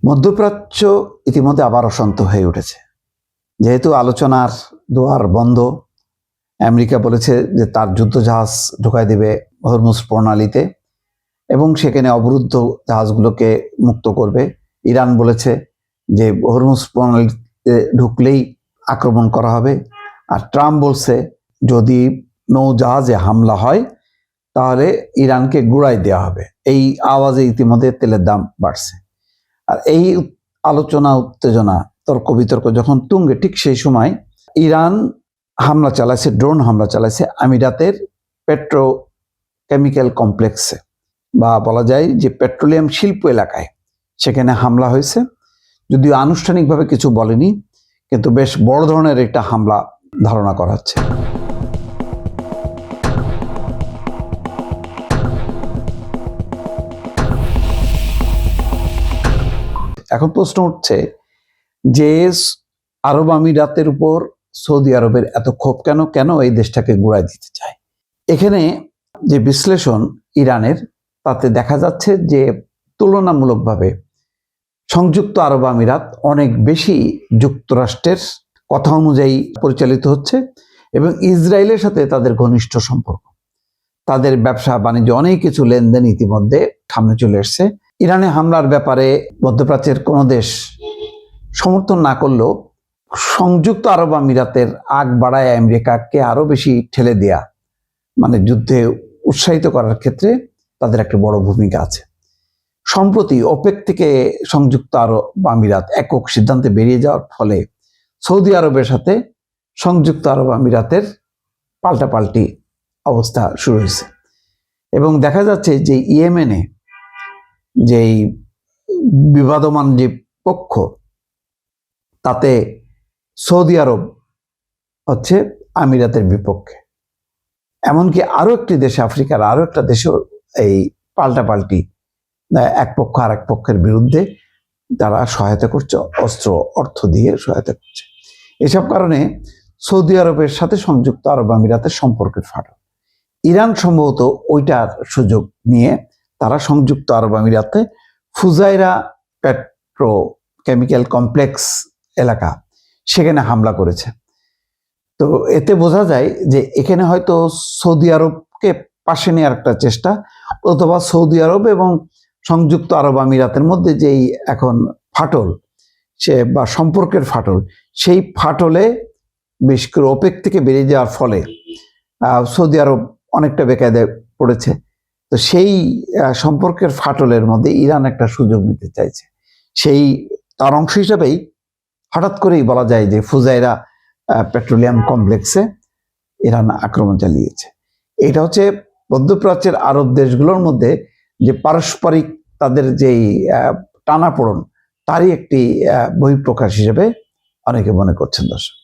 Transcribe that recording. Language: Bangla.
মধ্যপ্রাচ্য ইতিমধ্যে আবার অশান্ত হয়ে উঠেছে। যেহেতু আলোচনার দুয়ার বন্ধ, আমেরিকা বলেছে যে তার যুদ্ধজাহাজ ঢোকায় দেবে হরমুজ প্রণালীতে এবং সেখানে অবরুদ্ধ জাহাজগুলোকে মুক্ত করবে। ইরান বলেছে যে হরমুজ প্রণালীতে ঢুকলেই আক্রমণ করা হবে। আর ট্রাম্প বলছে যদি নৌজাহাজে হামলা হয় তাহলে ইরানকে গুড়াই দেওয়া হবে। এই আওয়াজে ইতিমধ্যে তেলের দাম বাড়ছে। আর এই আলোচনা, উত্তেজনা, তর্ক বিতর্ক যখন তুঙ্গে, ঠিক সেই সময় ইরান হামলা চালাইছে, ড্রোন হামলা চালাইছে আমিরাতের পেট্রোকেমিক্যাল কমপ্লেক্সে, বা বলা যায় যে পেট্রোলিয়াম শিল্প এলাকায় সেখানে হামলা হয়েছে। যদিও আনুষ্ঠানিকভাবে কিছু বলেনি, কিন্তু বেশ বড় ধরনের একটা হামলা ধারণা করা হচ্ছে। এখন প্রশ্ন উঠছে যে আরব আমিরাতের উপর সৌদি আরবের এত ক্ষোভ কেন? কেন এই দেশটাকে গুড়াই দিতে চায়? এখানে যে বিশ্লেষণ ইরানের, তাতে দেখা যাচ্ছে যে তুলনামূলকভাবে সংযুক্ত আরব আমিরাত অনেক বেশি যুক্তরাষ্ট্রের কথা অনুযায়ী পরিচালিত হচ্ছে এবং ইসরায়েলের সাথে তাদের ঘনিষ্ঠ সম্পর্ক, তাদের ব্যবসা বাণিজ্য, অনেক কিছু লেনদেন ইতিমধ্যে সামনে চলে এসছে। ইরানে হামলার ব্যাপারে মধ্যপ্রাচ্যের কোনো দেশ সমর্থন না করলেও সংযুক্ত আরব আমিরাতের আগ বাড়ায় আমেরিকাকে আরো বেশি ঠেলে দেয়া, মানে যুদ্ধে উৎসাহিত করার ক্ষেত্রে তাদের একটা বড় ভূমিকা আছে। সম্প্রতি ওপেক থেকে সংযুক্ত আরব আমিরাত একক সিদ্ধান্তে বেরিয়ে যাওয়ার ফলে সৌদি আরবের সাথে সংযুক্ত আরব আমিরাতের পাল্টাপাল্টি অবস্থা শুরু হয়েছে এবং দেখা যাচ্ছে যে ইয়েমেনে যেই বিবাদমান যে পক্ষ, তাতে সৌদি আরব হচ্ছে আমিরাতের বিপক্ষে। এমনকি আরো একটি দেশে, আফ্রিকার আরো একটা দেশেও এই পাল্টাপাল্টি, এক পক্ষ আর এক পক্ষের বিরুদ্ধে তারা সহায়তা করছে, অস্ত্র অর্থ দিয়ে সহায়তা করছে। এসব কারণে সৌদি আরবের সাথে সংযুক্ত আরব আমিরাতের সম্পর্কের ফাটল। ইরান সম্ভবত ওইটার সুযোগ নিয়ে তারা সংযুক্ত আরব আমিরাতে ফুজাইরা পেট্রোকেমিক্যাল কমপ্লেক্স এলাকা, সেখানে হামলা করেছে। তো এতে বোঝা যায় যে এখানে হয়তো সৌদি আরবকে পাশে নেওয়ার একটা চেষ্টা, অথবা সৌদি আরব এবং সংযুক্ত আরব আমিরাতের মধ্যে যেই এখন ফাটল, সে বা সম্পর্কের ফাটল, সেই ফাটলে বিশেষ করে ওপেক থেকে বেরিয়ে যাওয়ার ফলে সৌদি আরব অনেকটা বেকায়দায় পড়েছে। তো সেই সম্পর্কের ফাটলের মধ্যে ইরান একটা সুযোগ নিতে চাইছে। সেই তার অংশ হিসেবেই হঠাৎ করেই বলা যায় যে ফুজাইরা পেট্রোলিয়াম কমপ্লেক্সে ইরান আক্রমণ চালিয়েছে। এটা হচ্ছে মধ্যপ্রাচ্যের আরব দেশগুলোর মধ্যে যে পারস্পরিক তাদের যেই টানাপোড়েন, তারই একটি বহিঃপ্রকাশ হিসেবে অনেকে মনে করছেন। দর্শক।